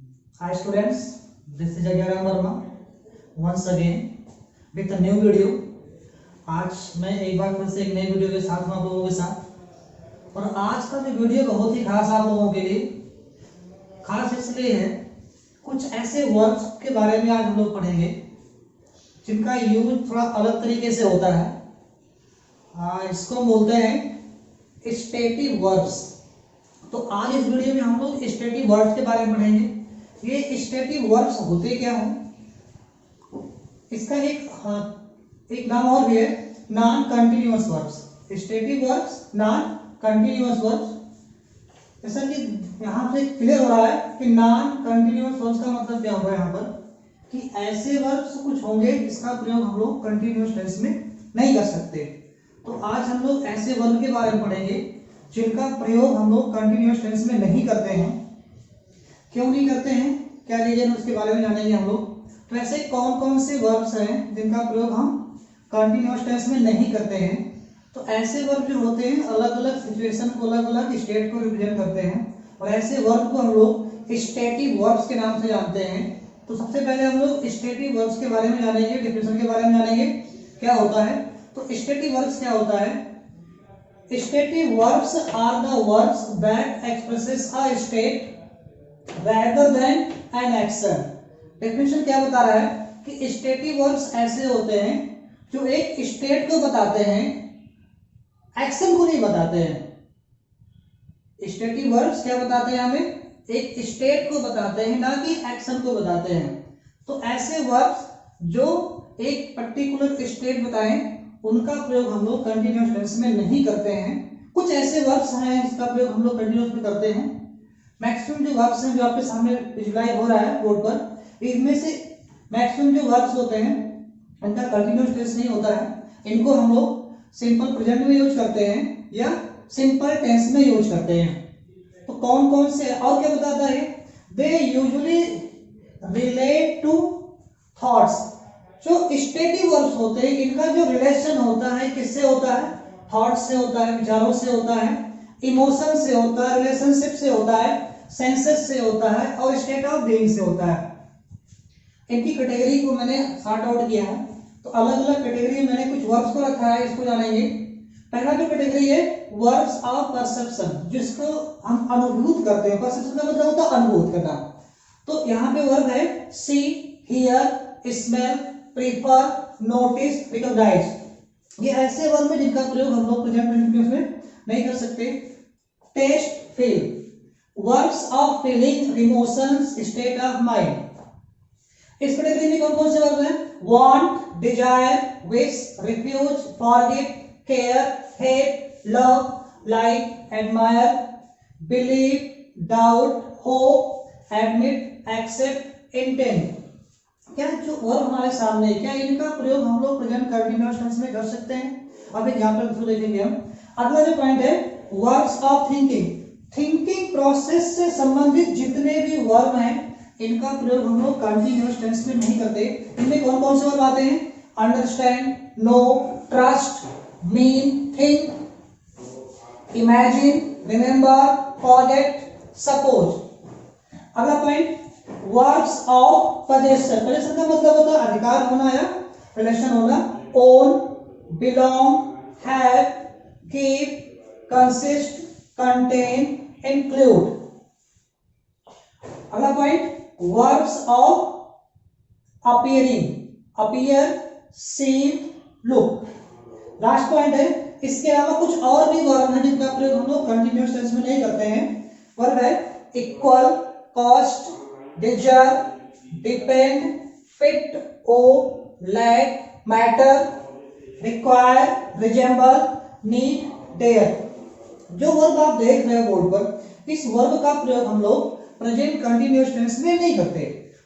Hi students, this is Ajay Verma once again with a new video। आज मैं एक बार फिर से एक नई वीडियो के साथ हूँ आप लोगों के साथ। और आज का जो वीडियो बहुत ही खास आप लोगों के लिए खास इसलिए है, कुछ ऐसे वर्ड्स के बारे में आज हम लोग पढ़ेंगे जिनका यूज थोड़ा अलग तरीके से होता है। इसको बोलते हैं स्टेटिव वर्ड्स। तो आज इस वीडियो में हम लोग स्टेटिव वर्ड्स के बारे में पढ़ेंगे। ये स्टेटिव वर्ड्स होते क्या हैं, इसका एक नाम और भी है, non continuous words. Stative words, non continuous words. जैसा कि यहाँ से क्लियर हो रहा है कि नॉन कंटिन्यूअस वर्ड्स का मतलब क्या होगा यहाँ पर, कि ऐसे वर्ड्स कुछ होंगे जिसका प्रयोग हम लोग कंटिन्यूअस टेंस में नहीं कर सकते। तो आज हम लोग ऐसे वर्ड के बारे में पढ़ेंगे जिनका प्रयोग हम लोग कंटिन्यूअस टेंस में नहीं करते हैं। क्यों नहीं करते हैं, क्या रीजन, उसके बारे में जानेंगे हम लोग। तो ऐसे कौन कौन से वर्ब्स हैं जिनका प्रयोग हम कंटिन्यूअस टेंस में नहीं करते हैं। तो ऐसे वर्ब जो होते हैं अलग अलग सिचुएशन को, अलग अलग स्टेट को रिप्रेजेंट करते हैं, और ऐसे वर्ब को हम लोग स्टेटिव वर्ब्स के नाम से जानते हैं। तो सबसे पहले हम लोग स्टेटिव वर्ब्स के बारे में जानेंगे, डिफिनेशन के बारे में जानेंगे क्या होता है। तो स्टेटिव वर्ब्स क्या होता है। Stative verbs are the verbs that expresses a state rather than an action। Definition क्या बता रहा है कि स्टेटिव वर्ब्स ऐसे होते हैं जो एक स्टेट को बताते हैं, एक्शन को नहीं बताते हैं। स्टेटिव वर्ब्स क्या बताते हैं, हमें एक स्टेट को बताते हैं, ना कि एक्शन को बताते हैं। तो ऐसे वर्ब्स जो एक पर्टिकुलर स्टेट बताएं उनका प्रयोग हम लोग कंटिन्यूअस टेंस में नहीं करते हैं। कुछ ऐसे वर्ब्स हैं जिसका प्रयोग हम लोग कंटिन्यूअस में करते हैं। मैक्सिमम जो वर्ब्स हैं जो आपके सामने विजुअलाइज हो रहा है बोर्ड पर, इनमें से मैक्सिमम जो वर्ब्स होते हैं इनका कंटिन्यूअस टेंस नहीं होता है। इनको हम लोग सिंपल प्रेजेंट में यूज करते हैं या सिंपल टेंस में यूज करते हैं। तो कौन कौन से, और क्या बताता है, they usually relate to thoughts. जो स्टेटिव वर्ब्स होते हैं इनका जो रिलेशन होता है किससे होता है, थॉट्स से होता है, विचारों से होता है, इमोशन से होता है, रिलेशनशिप से होता है, सेंसेस से होता है, और स्टेट ऑफ बीइंग से होता है। इनकी कैटेगरी को मैंने सॉर्ट आउट किया है। तो अलग अलग कैटेगरी मैंने कुछ वर्ब्स को रखा है, इसको जानेंगे। पहला जो कैटेगरी है वर्ब्स ऑफ परसेप्शन, जिसको हम अनुभूत करते हैं। परसेप्शन का मतलब होता है अनुभूत करना। तो यहाँ पे वर्ब है see, hear, smell, prefer, notice, recognise. ये ऐसे वर्ब हैं जिनका प्रयोग हम लोग प्रेजेंट कंटिन्यूअस में नहीं कर सकते। Taste, feel, verbs of feeling, emotions, state of mind. इस कैटेगरी में कौन कौन से वर्ब हैं, want, desire, wish, refuse, forget, care, hate, love, like, admire, believe, doubt, hope, admit, accept, intent. क्या जो वर्ब हमारे सामने है, क्या इनका प्रयोग हम लोग प्रेजेंट कंटिन्यूअस टेंस में कर सकते हैं। अब एग्जांपल के थ्रू देखेंगे हम। अगला जो पॉइंट है verbs of thinking. Thinking process से संबंधित जितने भी वर्ब हैं इनका प्रयोग हम लोग कंटिन्यूअस टेंस में नहीं करते। इनमें कौन कौन से वर्ब आते हैं, understand, know, trust, mean, think, imagine, remember, forget, suppose. अगला point verbs of possession. Possession का मतलब होता है अधिकार होना या रिलेशन होना। Own, belong, have, keep, consist, contain, include. अगला point verbs of appearing, appear, seem, look. Last point है, इसके अलावा कुछ और भी वर्ब हैं जिनका प्रयोग हम लोग कंटिन्यूअस टेंस में नहीं करते हैं। वर्ब है equal, cost, deserve, depend, fit, owe, lack, matter, require, resemble, need, dare. जो वर्ब आप देख रहे हो बोर्ड पर, इस वर्ब का प्रयोग हम लोग प्रेजेंट कंटिन्यूअस टेंस में नहीं करते।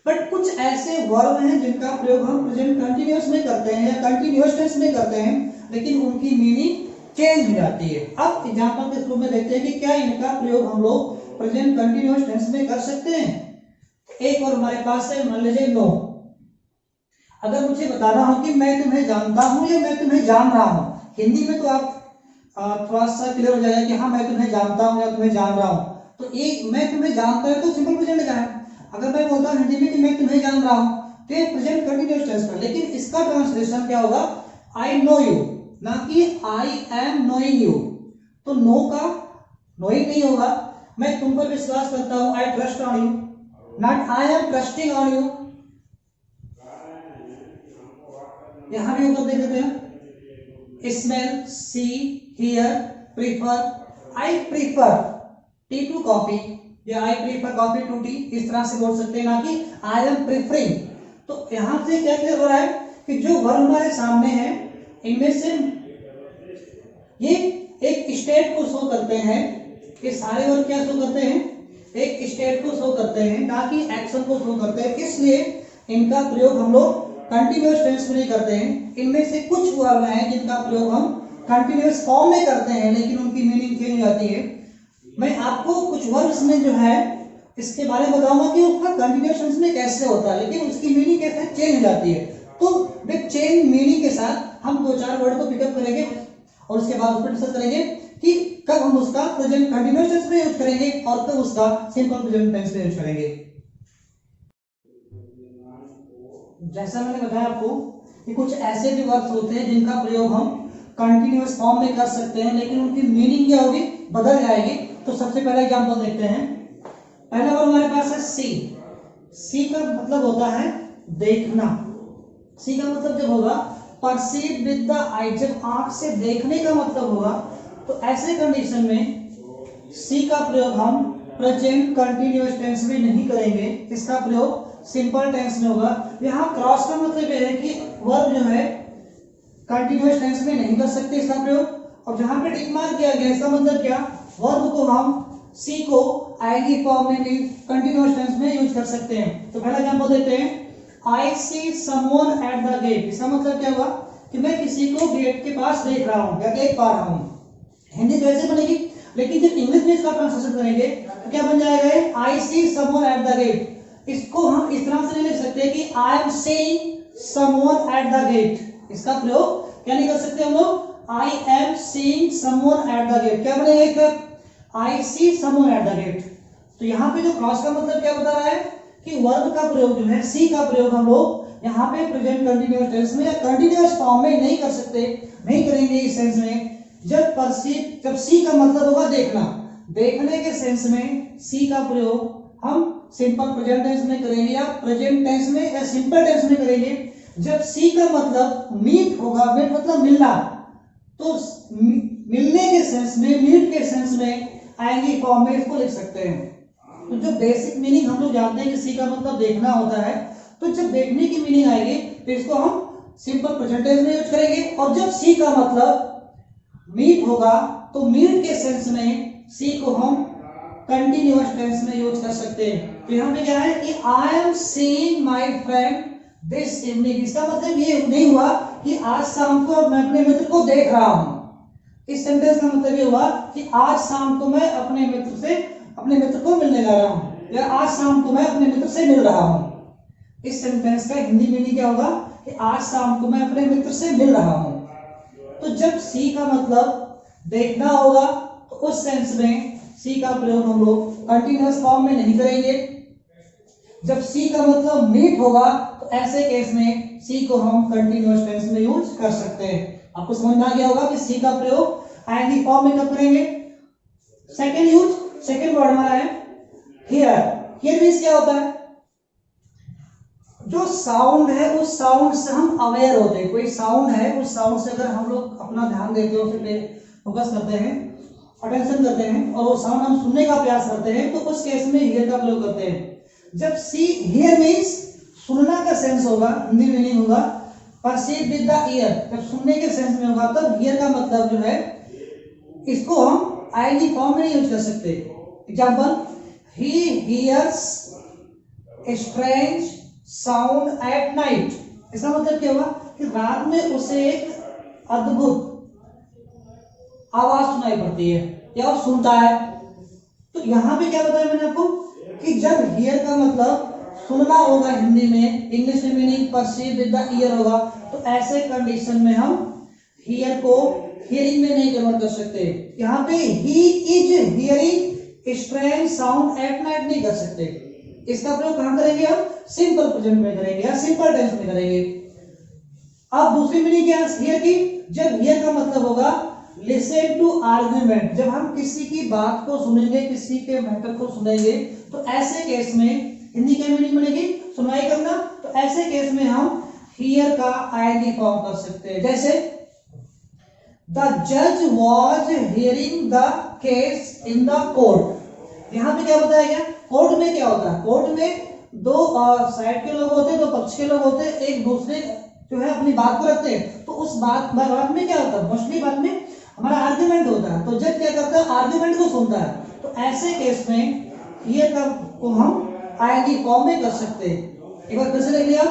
बट कुछ ऐसे वर्ब हैं जिनका प्रयोग हम प्रेजेंट कंटिन्यूअस में करते हैं या कंटिन्यूअस टेंस में करते हैं, लेकिन उनकी मीनिंग चेंज हो जाती है। अब एग्जांपल के थ्रू में देखते हैं कि क्या इनका प्रयोग हम लोग प्रेजेंट कंटिन्यूअस टेंस में कर सकते हैं। एक और हमारे पास है, मान लीजिए नो। अगर मुझे बताना हो कि मैं तुम्हें जानता हूं या मैं तुम्हें जान रहा हूं, हिंदी में तो आप थोड़ा सा क्लियर हो जाएगा कि हाँ मैं तुम्हें जानता हूं या तुम्हें जान रहा हूं। तो ये मैं तुम्हें जानता हूं तो सिंपल प्रेजेंट का है। अगर मैं बोलता हूँ हिंदी में कि मैं तुम्हें जान रहा हूँ तो ये प्रेजेंट कंटिन्यूअस टेंस में, लेकिन इसका ट्रांसलेशन क्या होगा, आई नो यू, ना कि आई एम नोइंग यू। तो नो का नोइंग नहीं होगा, मैं तुम पर विश्वास करता हूँ, I trust on you, not I am trusting on you. यहां भी ऊपर देख लेते हैं, smell, see, hear, prefer, I prefer tea to coffee, या I prefer coffee to tea, इस तरह से बोल सकते हैं, ना कि आई एम प्रीफरिंग। तो यहां से क्या क्लियर हो रहा है कि जो वर्ब हमारे सामने है इनमें से ये एक स्टेट को शो करते हैं, ये सारे वर्ब क्या शो करते हैं, एक स्टेट को शो करते हैं, ना कि एक्शन को शो करते हैं। इसलिए इनका प्रयोग हम लोग कंटिन्यूअस टेंस में नहीं करते हैं। इनमें से कुछ वर्ब हैं जिनका प्रयोग हम कंटिन्यूअस फॉर्म में करते हैं, लेकिन उनकी मीनिंग चेंज हो जाती है। मैं आपको कुछ वर्ब्स में जो है इसके बारे में बताऊंगा कि उसका कंटिन्यूअस टेंस में कैसे होता है, लेकिन उसकी मीनिंग कैसे चेंज हो जाती है। तो विद चेंज मीनिंग के साथ हम दो चार वर्ड को पिकअप करेंगे और उसके बाद उस पर डिस्कस करेंगे कि कब हम उसका प्रेजेंट कंटिन्यूअस टेंस में यूज करेंगे और कब उसका सिंपल प्रेजेंट टेंस में यूज करेंगे। जैसा मैंने बताया आपको कि कुछ ऐसे भी वर्ड्स होते हैं जिनका प्रयोग हम कंटिन्यूअस फॉर्म में कर सकते हैं, लेकिन उनकी मीनिंग क्या होगी, बदल जाएगी। तो सबसे पहला एग्जांपल देखते हैं। पहला वर्ड हमारे पास है सी। सी का मतलब होता है देखना। सी का मतलब जब होगा परसीव विद द आई, जब आंख से देखने का मतलब होगा, तो ऐसे कंडीशन में सी का प्रयोग हम प्रेजेंट कंटिन्यूअस टेंस में नहीं करेंगे, इसका प्रयोग सिंपल टेंस में होगा। यहाँ क्रॉस का मतलब यह है कि वर्ब जो है कंटिन्यूअस टेंस में नहीं कर सकते इसका प्रयोग। और जहां पे टिक मार्क किया गया इसका मतलब क्या, वर्ब को हम सी को आईडी फॉर्म में भी कंटिन्यूअस टेंस में यूज कर सकते हैं। तो पहला एग्जांपल देते हैं, I see someone at the gate. इसका मतलब क्या हुआ कि मैं किसी को गेट के पास देख रहा हूं या देख पा रहा हूं। हिंदी तो ऐसे बनेगी, लेकिन जब इंग्लिश में इसका ट्रांसलेशन करेंगे तो क्या बन जाएगा, I see someone at the gate. इसको हम इस तरह से नहीं लिख सकते कि I am seeing someone at the gate. इसका प्रयोग क्या नहीं कर सकते हम लोग, I am seeing someone at the gate. क्या बनेगा इसका, I see someone at the gate. तो यहाँ पे जो क्रॉस का मतलब क्या बता रहा है कि वर्ब का प्रयोग जो है, सी का प्रयोग हम लोग यहाँ पे प्रेजेंट कंटिन्यूअस टेंस में या कंटिन्यूअस फॉर्म में नहीं कर सकते, नहीं करेंगे इस सेंस में। जब सी का मतलब होगा देखना, देखने के सेंस में सी का प्रयोग हम सिंपल प्रेजेंट टेंस में करेंगे या प्रेजेंट टेंस में या सिंपल टेंस में करेंगे। जब सी का मतलब मीट होगा, मीट मतलब मिलना, तो मिलने के सेंस में, मीट के सेंस में आएंगे फॉर्म में इसको लिख सकते हैं। तो जो बेसिक मीनिंग हम लोग जानते हैं कि सी का मतलब देखना होता है, तो जब देखने की मीनिंग आएगी तो इसको हम सिंपल प्रेजेंट टेंस में यूज करेंगे। और जब सी का मतलब मीट होगा तो मीट के सेंस में सी को हम कंटिन्यूअस टेंस में यूज कर सकते हैं। तो यहाँ पे क्या है कि I am seeing my friend this evening. इसका मतलब ये नहीं हुआ कि आज शाम को मैं अपने मित्र को देख रहा हूं। इस सेंटेंस का मतलब ये हुआ कि आज शाम को मैं अपने मित्र को मिलने जा रहा हूं, या आज शाम को मैं अपने मित्र से मिल रहा हूं। इस सेंटेंस का हिंदी मीनिंग क्या होगा कि आज शाम को मैं अपने मित्र से मिल रहा हूं। तो जब सी का मतलब देखना होगा तो उस सेंस में सी का प्रयोग हम लोग कंटिन्यूअस फॉर्म में नहीं करेंगे। जब सी का मतलब मीट होगा तो ऐसे केस में सी को हम कंटिन्यूअस टेंस में यूज कर सकते हैं। आपको समझ में आ गया होगा कि सी का प्रयोग आईएनजी फॉर्म में कब करेंगे। सेकंड वर्ड हमारा है हियर। हियर मींस क्या होता है, जो साउंड है उस साउंड से हम अवेयर होते हैं। कोई साउंड है, उस साउंड से अगर हम लोग अपना ध्यान देते हैं, उस पे फोकस करते हैं, अटेंशन करते हैं और वो साउंड हम सुनने का प्रयास करते हैं, तो उस केस में हियर का प्रयोग करते हैं। जब सी हियर मींस सुनना का सेंस होगा, हिंदी मीनिंग होगा परसीव विद द ईयर। जब सुनने के सेंस में होगा तब हियर का मतलब जो है इसको हम आईएनजी फॉर्म में यूज कर सकते हैं। Example, he hears strange sound at night. इसका मतलब क्या होगा कि रात में उसे एक अद्भुत आवाज सुनाई पड़ती है या वो सुनता है। तो यहां पे क्या बताया मैंने आपको कि जब हियर का मतलब सुनना होगा हिंदी में, इंग्लिश में meaning perceive with the year होगा, तो ऐसे कंडीशन में हम हियर को हियरिंग में नहीं कन्वर्ट कर सकते। यहाँ पे he is hearing strange sound at night नहीं कर सकते। इसका प्रयोग कहां करेंगे हम? सिंपल प्रेजेंट में करेंगे या सिंपल टेंस में करेंगे। अब दूसरी मीनिंग क्या है हियर की? जब हियर का मतलब होगा लिसन टू आर्गुमेंट, जब हम किसी की बात को सुनेंगे, किसी के मैटर को सुनेंगे, तो ऐसे केस में हिंदी क्या मीनिंग बनेगी? सुनवाई करना। तो ऐसे केस में हम हियर का आईएनजी फॉर्म कर सकते हैं। जैसे द जज was hearing the case in the court. यहाँ पे क्या बताया गया? कोर्ट में क्या होता है? कोर्ट में दो साइड के लोग होते हैं, दो पक्ष के लोग होते हैं, एक दूसरे जो है अपनी बात को रखते हैं। तो उस बात में क्या होता है? मोस्टली बात में हमारा आर्ग्यूमेंट होता है। तो जज क्या करता है? आर्ग्यूमेंट को सुनता है। तो ऐसे केस में हियर का को हम आईएनजी फॉर्म में कर सकते हैं। एक बार फिर से देख लिया,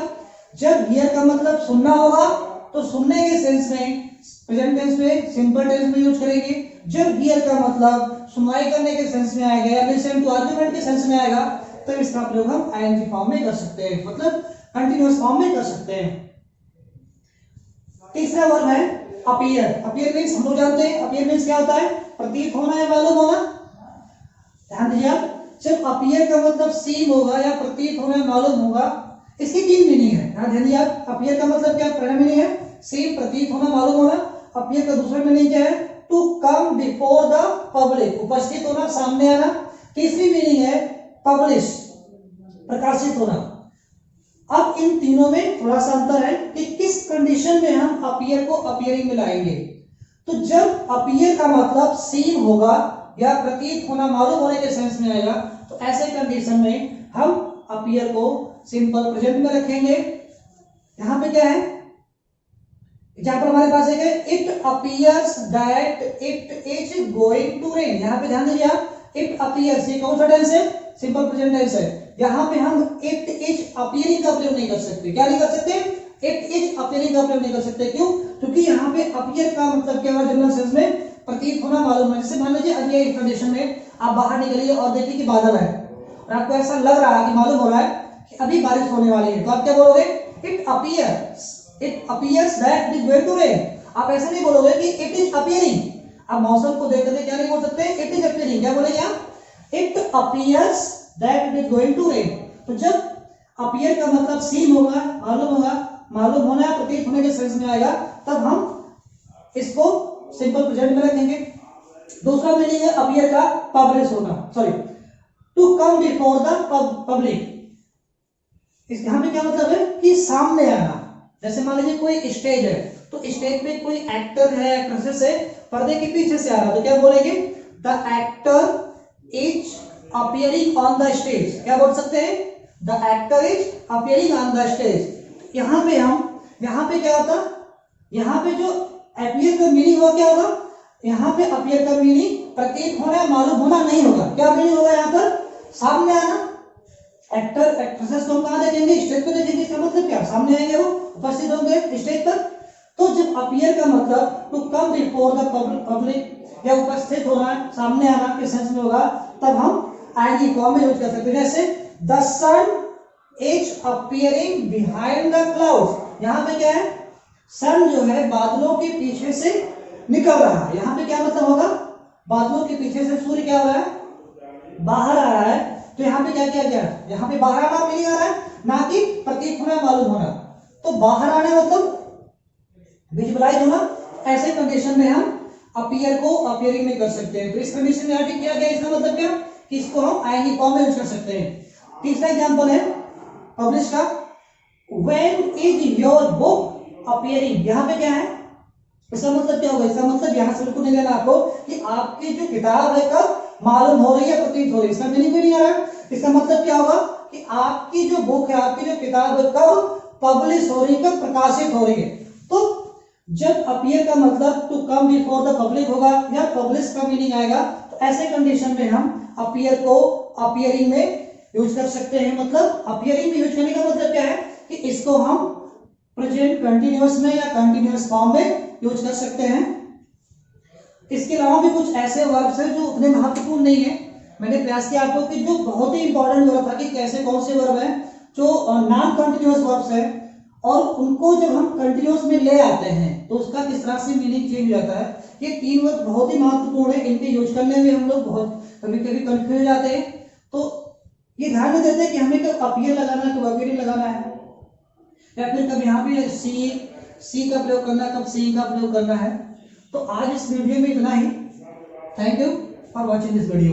जब हियर का मतलब सुनना होगा तो सुनने के सेंस में प्रेजेंट टेंस में सिंपल टेंस में यूज करेंगे। जब हियर का मतलब सुनवाई करने के सेंस में आएगा या लिसन टू आर्गुमेंट के सेंस में आएगा तो इसका प्रयोग हम आईएनजी फॉर्म में कर सकते हैं, मतलब कंटीन्यूअस फॉर्म में कर सकते हैं। तीसरा वर्ब है अपीयर। अपीयर मींस हम लोग जानते हैं अपीयर मींस क्या होता है? प्रतीत होना या मालूम होना। ध्यान दीजिए, जब अपीयर का मतलब सीम होगा या प्रतीत होना या मालूम होगा, इसकी तीन मीनिंग है। ध्यान दीजिए, अपीयर का मतलब क्या? पहला मीनिंग है सीम, प्रतीत होना, मालूम होना। अपीयर का दूसरा मीनिंग क्या है? To come before the public, उपस्थित होना, सामने आना। तीसरी मीनिंग है पब्लिश, प्रकाशित होना। अब इन तीनों में थोड़ा सा अंतर है कि किस कंडीशन में हम अपीयर को अपीयरिंग में लाएंगे। तो जब अपीयर का मतलब सीन होगा या प्रतीत होना, मालूम होने के सेंस में आएगा, तो ऐसे कंडीशन में हम अपीयर को सिंपल प्रेजेंट में रखेंगे। यहां पे क्या है? जहां पर हमारे पास है it appears that it is going to rain. यहां पे ध्यान दीजिए, इट अपीयर्स ये कौन सा टेंस है? सिंपल प्रेजेंट टेंस है। यहां पे हम इट इज अपीयरिंग का प्रयोग नहीं कर सकते। क्या नहीं कर सकते? इट इज अपीयरिंग का प्रयोग नहीं कर सकते। क्यों? क्योंकि यहाँ पे अपीयर का मतलब क्या हुआ? जनरल सेंस में प्रतीत होना, मालूम होना। जैसे मान लीजिए अभी एक कंडीशन में आप बाहर निकलिए और देखिए कि बादल है और आपको ऐसा लग रहा है कि मालूम हो रहा है कि अभी बारिश होने वाली है, तो आप क्या बोलोगे? It appears that it is going to rain. आप ऐसे नहीं बोलोगे कि इट इज अपीयरिंग। आप मौसम को देखते क्या नहीं बोल सकते? It is appearing. क्या बोलेंगे आप? It appears that it is going to rain. तो जब अपीयर का मतलब सीन होगा, मालूम होगा, मालूम होना या प्रतीत होने के सेंस में आएगा, तब हम इसको सिंपल प्रेजेंट में रखेंगे। दूसरा मीनिंग है अपीयर का पब्लिश होना, sorry to come before the public. इस यहां पे क्या मतलब है? कि सामने आना। जैसे मान लीजिए कोई स्टेज है, तो स्टेज पे कोई एक्टर है, एक्ट्रेसेस है, पर्दे के पीछे से आ रहा है, तो क्या बोलेंगे? The actor is appearing on the stage. क्या बोल सकते हैं? The actor is appearing on the stage. यहाँ पे क्या होता? यहाँ पे जो अपीयर का मीनिंग होगा क्या होगा? यहाँ पे अपीयर का मीनिंग प्रतीत होना, मालूम होना नहीं होगा। क्या मीनिंग होगा यहाँ पर? सामने आना। एक्टर एक्ट्रेसेस को हम कहाँ देखेंगे? स्टेज पर देखेंगे। इसका मतलब क्या? सामने आएंगे, वो उपस्थित होंगे स्टेज पर। तो जब अपीयर का मतलब to come before the public या उपस्थित होना, सामने आना के सेंस में होगा, तब हम आईएनजी फॉर्म में यूज कर सकते हैं। जैसे the sun is appearing behind the clouds. यहाँ पे क्या है? सन जो है बादलों के पीछे से निकल रहा है। यहाँ पे क्या मतलब होगा? बादलों के पीछे से सूर्य क्या हो रहा है? बाहर आ रहा है। तो यहाँ पे क्या किया गया? यहाँ पे बाहर आना मीनिंग आ रहा है, ना कि प्रतीत होना, मालूम होना। तो बाहर आना मतलब विजुअलाइज होना। ऐसे कंडीशन में हम अपीयर को अपीयरिंग में कर सकते हैं। तो इस कंडीशन में यहाँ किया गया, इसका मतलब क्या? कि इसको हम आईएनजी फॉर्म में यूज कर सकते हैं। तीसरा एग्जांपल है पब्लिश का। When is your book appearing. यहाँ पे क्या है? इसका मतलब क्या होगा? इसका मतलब यहाँ से बिल्कुल नहीं लेना आपको कि आपकी जो किताब है कब मालूम हो रही है, प्रतीत हो रही है। इसका मीनिंग भी नहीं आ रहा है। इसका मतलब क्या होगा? कि आपकी जो बुक है, आपकी जो किताब है कब पब्लिश हो रही है, कब प्रकाशित हो रही है। तो जब अपीयर का मतलब to come before the public होगा या पब्लिश का मीनिंग आएगा, तो ऐसे कंडीशन में हम अपीयर को अपीयरिंग में यूज कर सकते हैं। मतलब अपीयरिंग में यूज करने का मतलब क्या है? कि इसको हम प्रेजेंट कंटिन्यूअस में या कंटिन्यूअस फॉर्म में यूज कर सकते हैं। इसके अलावा भी कुछ ऐसे वर्ब्स हैं जो उतने महत्वपूर्ण नहीं है। मैंने प्रयास किया आपको कि जो बहुत ही इंपॉर्टेंट वर्ब था कि कैसे कौन से वर्ब है जो नॉन कंटिन्यूअस वर्ब्स है और उनको जब हम कंटिन्यूअस में ले आते हैं तो उसका किस तरह से मीनिंग चेंज हो जाता है। ये तीन वर्ड बहुत ही महत्वपूर्ण है। इनके यूज करने में हम लोग बहुत कभी कभी कंफ्यूज हो जाते हैं। तो ये ध्यान नहीं देते कि हमें कब अपीयर लगाना है, कब अपीयर लगाना है, या फिर कब यहाँ पे सी का प्रयोग करना है, कब सी का प्रयोग करना है। तो आज इस वीडियो में इतना ही। Thank you for watching this video.